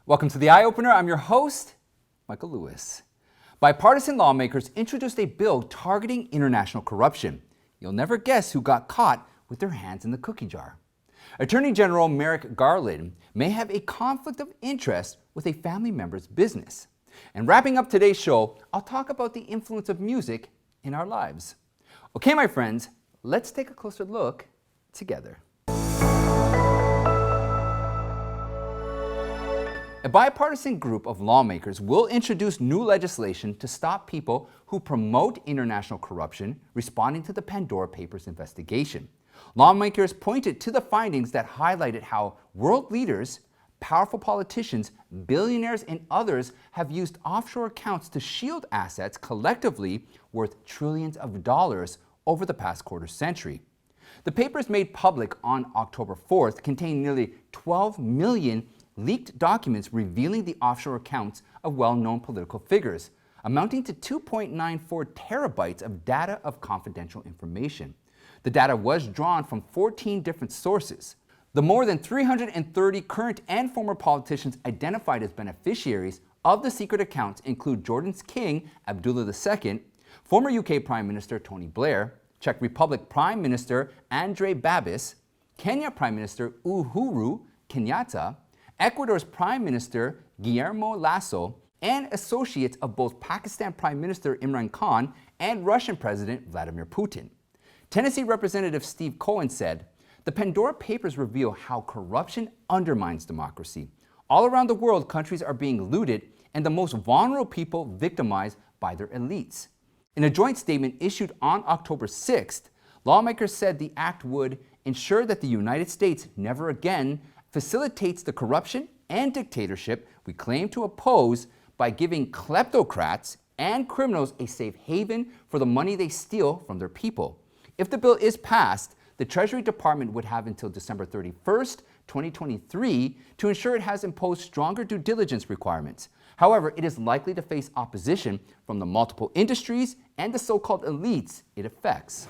Welcome to The Eye Opener. I'm your host, Michael Lewis. Bipartisan lawmakers introduced a bill targeting international corruption. You'll never guess who got caught with their hands in the cookie jar. Attorney General Merrick Garland may have a conflict of interest with a family member's business. And wrapping up today's show, I'll talk about the influence of music in our lives. Okay, my friends, let's take a closer look together. A bipartisan group of lawmakers will introduce new legislation to stop people who promote international corruption, responding to the Pandora Papers investigation. Lawmakers pointed to the findings that highlighted how world leaders, powerful politicians, billionaires, and others have used offshore accounts to shield assets collectively worth trillions of dollars over the past quarter century. The papers made public on October 4th contain nearly 12 million leaked documents revealing the offshore accounts of well-known political figures, amounting to 2.94 terabytes of data of confidential information. The data was drawn from 14 different sources. The more than 330 current and former politicians identified as beneficiaries of the secret accounts include Jordan's King Abdullah II, former UK Prime Minister Tony Blair, Czech Republic Prime Minister Andrej Babis, Kenya Prime Minister Uhuru Kenyatta, Ecuador's Prime Minister Guillermo Lasso, and associates of both Pakistan Prime Minister Imran Khan and Russian President Vladimir Putin. Tennessee Representative Steve Cohen said, "The Pandora Papers reveal how corruption undermines democracy. All around the world, countries are being looted and the most vulnerable people victimized by their elites." In a joint statement issued on October 6th, lawmakers said the act would ensure that the United States never again facilitates the corruption and dictatorship we claim to oppose by giving kleptocrats and criminals a safe haven for the money they steal from their people. If the bill is passed, the Treasury Department would have until December 31st, 2023 to ensure it has imposed stronger due diligence requirements. However, it is likely to face opposition from the multiple industries and the so-called elites it affects.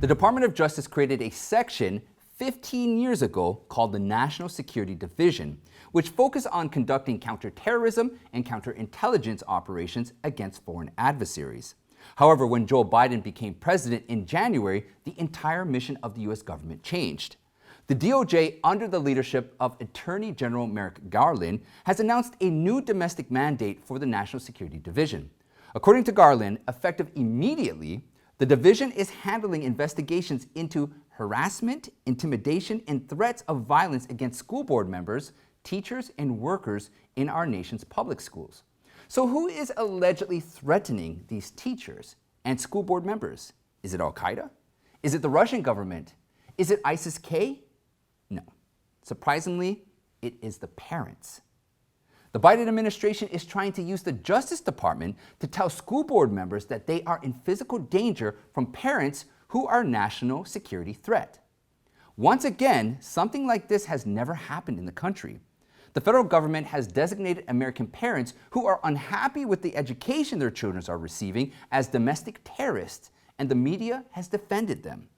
The Department of Justice created a section 15 years ago called the National Security Division, which focused on conducting counterterrorism and counterintelligence operations against foreign adversaries. However, when Joe Biden became president in January, the entire mission of the U.S. government changed. The DOJ, under the leadership of Attorney General Merrick Garland, has announced a new domestic mandate for the National Security Division. According to Garland, effective immediately, the division is handling investigations into harassment, intimidation, and threats of violence against school board members, teachers, and workers in our nation's public schools. So who is allegedly threatening these teachers and school board members? Is it Al-Qaeda? Is it the Russian government? Is it ISIS-K? No. Surprisingly, it is the parents. The Biden administration is trying to use the Justice Department to tell school board members that they are in physical danger from parents who are national security threat. Once again, something like this has never happened in the country. The federal government has designated American parents who are unhappy with the education their children are receiving as domestic terrorists, and the media has defended them.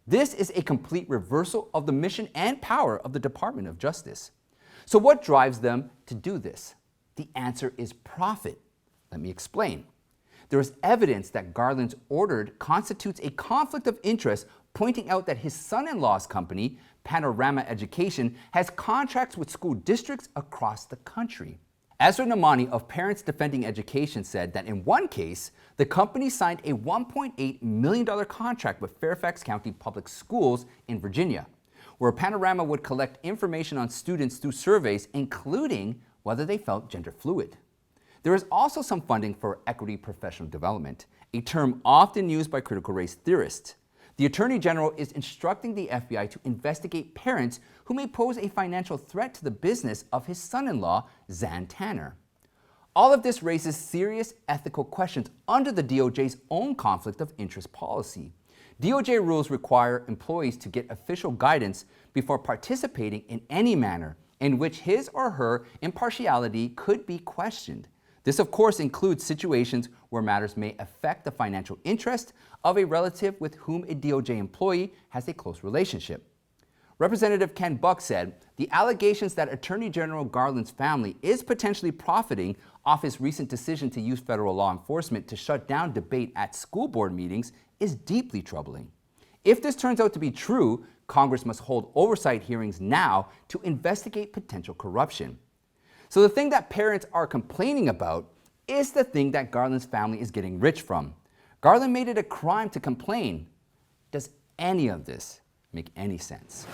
This is a complete reversal of the mission and power of the Department of Justice. So what drives them to do this? The answer is profit. Let me explain. There is evidence that Garland's order constitutes a conflict of interest, pointing out that his son-in-law's company, Panorama Education, has contracts with school districts across the country. Ezra Namani of Parents Defending Education said that in one case, the company signed a $1.8 million contract with Fairfax County Public Schools in Virginia, where Panorama would collect information on students through surveys, including whether they felt gender fluid. There is also some funding for equity professional development, a term often used by critical race theorists. The Attorney General is instructing the FBI to investigate parents who may pose a financial threat to the business of his son-in-law, Zan Tanner. All of this raises serious ethical questions under the DOJ's own conflict of interest policy. DOJ rules require employees to get official guidance before participating in any manner in which his or her impartiality could be questioned. This, of course, includes situations where matters may affect the financial interest of a relative with whom a DOJ employee has a close relationship. Representative Ken Buck said the allegations that Attorney General Garland's family is potentially profiting off his recent decision to use federal law enforcement to shut down debate at school board meetings is deeply troubling. If this turns out to be true, Congress must hold oversight hearings now to investigate potential corruption. So the thing that parents are complaining about is the thing that Garland's family is getting rich from. Garland made it a crime to complain. Does any of this make any sense?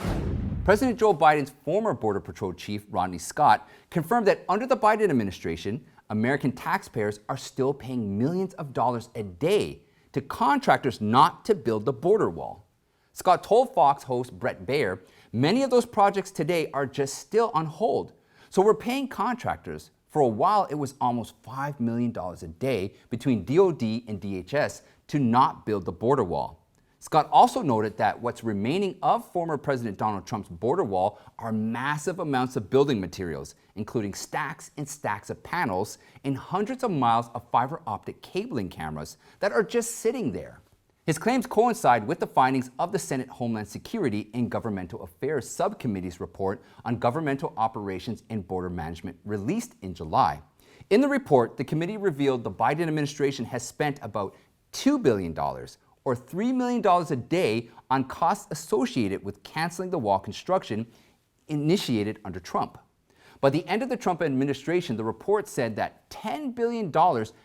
President Joe Biden's former Border Patrol chief, Rodney Scott, confirmed that under the Biden administration, American taxpayers are still paying millions of dollars a day to contractors not to build the border wall. Scott told Fox host Bret Baier, many of those projects today are just still on hold. So we're paying contractors. For a while, it was almost $5 million a day between DOD and DHS to not build the border wall. Scott also noted that what's remaining of former President Donald Trump's border wall are massive amounts of building materials, including stacks and stacks of panels and hundreds of miles of fiber optic cabling cameras that are just sitting there. His claims coincide with the findings of the Senate Homeland Security and Governmental Affairs Subcommittee's report on governmental operations and border management released in July. In the report, the committee revealed the Biden administration has spent about $2 billion or $3 million a day on costs associated with canceling the wall construction initiated under Trump. By the end of the Trump administration, the report said that $10 billion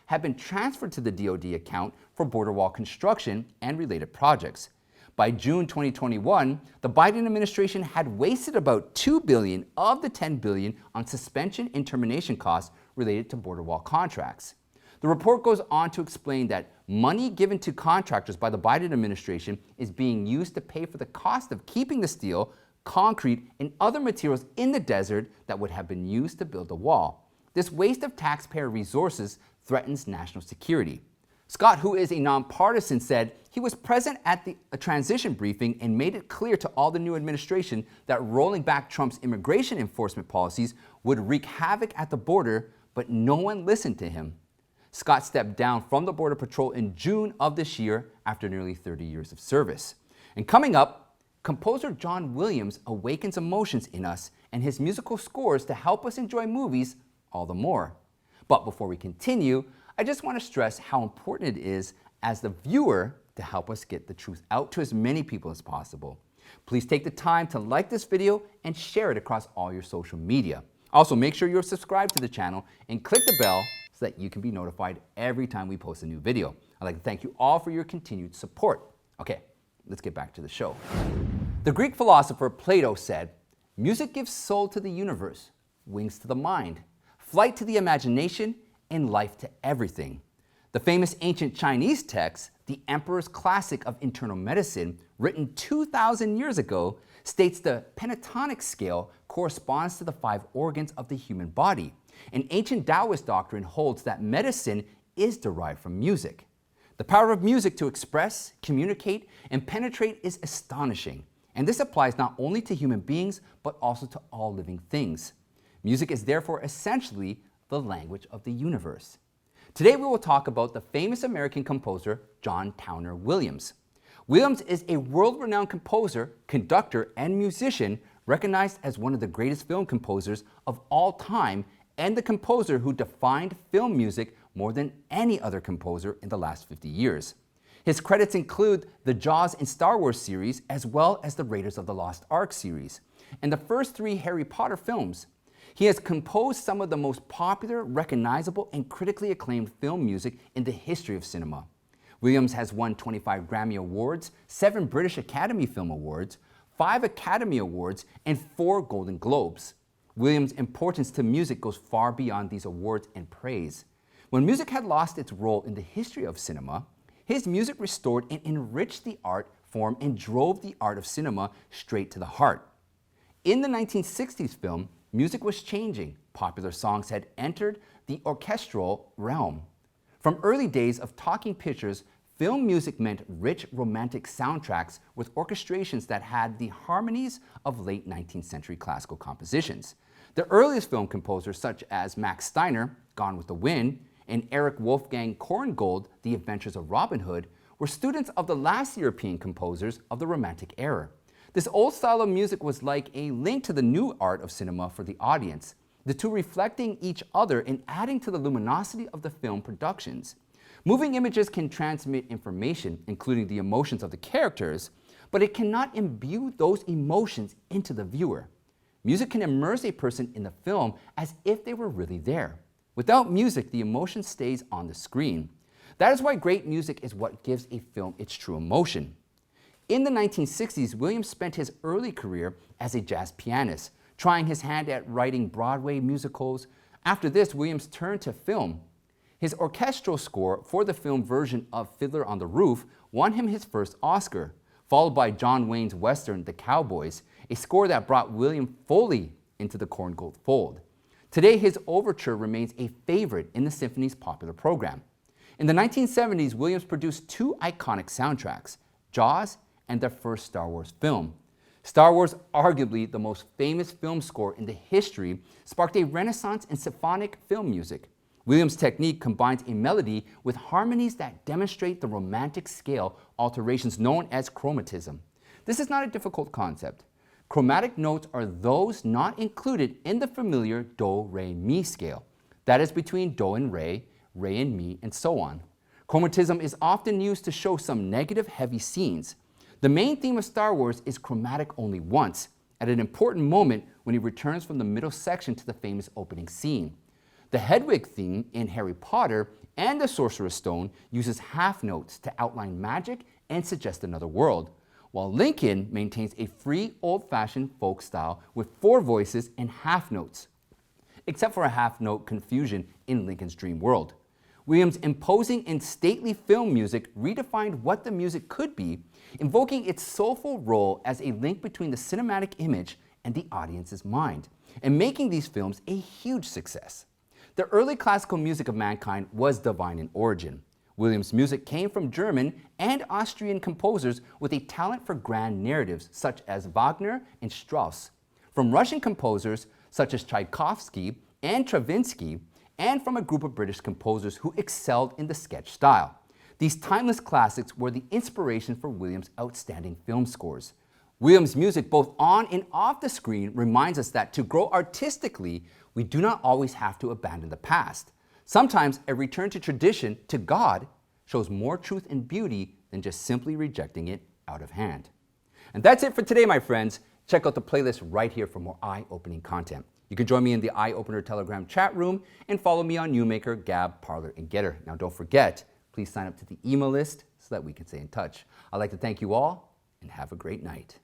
had been transferred to the DoD account for border wall construction and related projects. By June 2021, the Biden administration had wasted about $2 billion of the $10 billion on suspension and termination costs related to border wall contracts. The report goes on to explain that money given to contractors by the Biden administration is being used to pay for the cost of keeping the steel, concrete, and other materials in the desert that would have been used to build the wall. This waste of taxpayer resources threatens national security. Scott, who is a nonpartisan, said he was present at a transition briefing and made it clear to all the new administration that rolling back Trump's immigration enforcement policies would wreak havoc at the border, but no one listened to him. Scott stepped down from the Border Patrol in June of this year after nearly 30 years of service. And coming up, composer John Williams awakens emotions in us and his musical scores to help us enjoy movies all the more. But before we continue, I just want to stress how important it is as the viewer to help us get the truth out to as many people as possible. Please take the time to like this video and share it across all your social media. Also, make sure you're subscribed to the channel and click the bell so that you can be notified every time we post a new video. I'd like to thank you all for your continued support. Okay, let's get back to the show. The Greek philosopher Plato said, "Music gives soul to the universe, wings to the mind, flight to the imagination, and life to everything." The famous ancient Chinese text, the Emperor's Classic of Internal Medicine, written 2,000 years ago, states the pentatonic scale corresponds to the 5 organs of the human body. An ancient Taoist doctrine holds that medicine is derived from music. The power of music to express, communicate, and penetrate is astonishing. And this applies not only to human beings, but also to all living things. Music is therefore essentially the language of the universe. Today we will talk about the famous American composer John Towner Williams. Williams is a world-renowned composer, conductor, and musician recognized as one of the greatest film composers of all time and the composer who defined film music more than any other composer in the last 50 years. His credits include the Jaws and Star Wars series, as well as the Raiders of the Lost Ark series, and the first 3 Harry Potter films. He has composed some of the most popular, recognizable, and critically acclaimed film music in the history of cinema. Williams has won 25 Grammy Awards, 7 British Academy Film Awards, 5 Academy Awards, and 4 Golden Globes. Williams' importance to music goes far beyond these awards and praise. When music had lost its role in the history of cinema, his music restored and enriched the art form and drove the art of cinema straight to the heart. In the 1960s film, music was changing. Popular songs had entered the orchestral realm. From early days of talking pictures, film music meant rich romantic soundtracks with orchestrations that had the harmonies of late 19th century classical compositions. The earliest film composers such as Max Steiner, Gone with the Wind, and Erich Wolfgang Korngold, The Adventures of Robin Hood, were students of the last European composers of the Romantic era. The This old style of music was like a link to the new art of cinema for the audience, the two reflecting each other and adding to the luminosity of the film productions. Moving images can transmit information, including the emotions of the characters, but it cannot imbue those emotions into the viewer. Music can immerse a person in the film as if they were really there. Without music, the emotion stays on the screen. That is why great music is what gives a film its true emotion. In the 1960s, Williams spent his early career as a jazz pianist, trying his hand at writing Broadway musicals. After this, Williams turned to film. His orchestral score for the film version of Fiddler on the Roof won him his first Oscar, followed by John Wayne's Western, The Cowboys, a score that brought William fully into the Korngold fold. Today, his overture remains a favorite in the symphony's popular program. In the 1970s, Williams produced two iconic soundtracks, Jaws and the first Star Wars film. Star Wars, arguably the most famous film score in the history, sparked a renaissance in symphonic film music. Williams' technique combines a melody with harmonies that demonstrate the romantic scale alterations known as chromatism. This is not a difficult concept. Chromatic notes are those not included in the familiar do-re-mi scale. That is between do and re and mi, and so on. Chromatism is often used to show some negative, heavy scenes. The main theme of Star Wars is chromatic only once, at an important moment when he returns from the middle section to the famous opening scene. The Hedwig theme in Harry Potter and the Sorcerer's Stone uses half notes to outline magic and suggest another world, while Lincoln maintains a free, old-fashioned folk style with four voices and half notes, except for a half-note confusion in Lincoln's dream world. Williams' imposing and stately film music redefined what the music could be, invoking its soulful role as a link between the cinematic image and the audience's mind, and making these films a huge success. The early classical music of mankind was divine in origin. Williams' music came from German and Austrian composers with a talent for grand narratives such as Wagner and Strauss, from Russian composers such as Tchaikovsky and Stravinsky, and from a group of British composers who excelled in the sketch style. These timeless classics were the inspiration for Williams' outstanding film scores. Williams' music, both on and off the screen, reminds us that to grow artistically, we do not always have to abandon the past. Sometimes a return to tradition, to God, shows more truth and beauty than just simply rejecting it out of hand. And that's it for today, my friends. Check out the playlist right here for more eye-opening content. You can join me in the Eye Opener Telegram chat room and follow me on Newmaker, Gab, Parler, and Getter. Now don't forget, please sign up to the email list so that we can stay in touch. I'd like to thank you all and have a great night.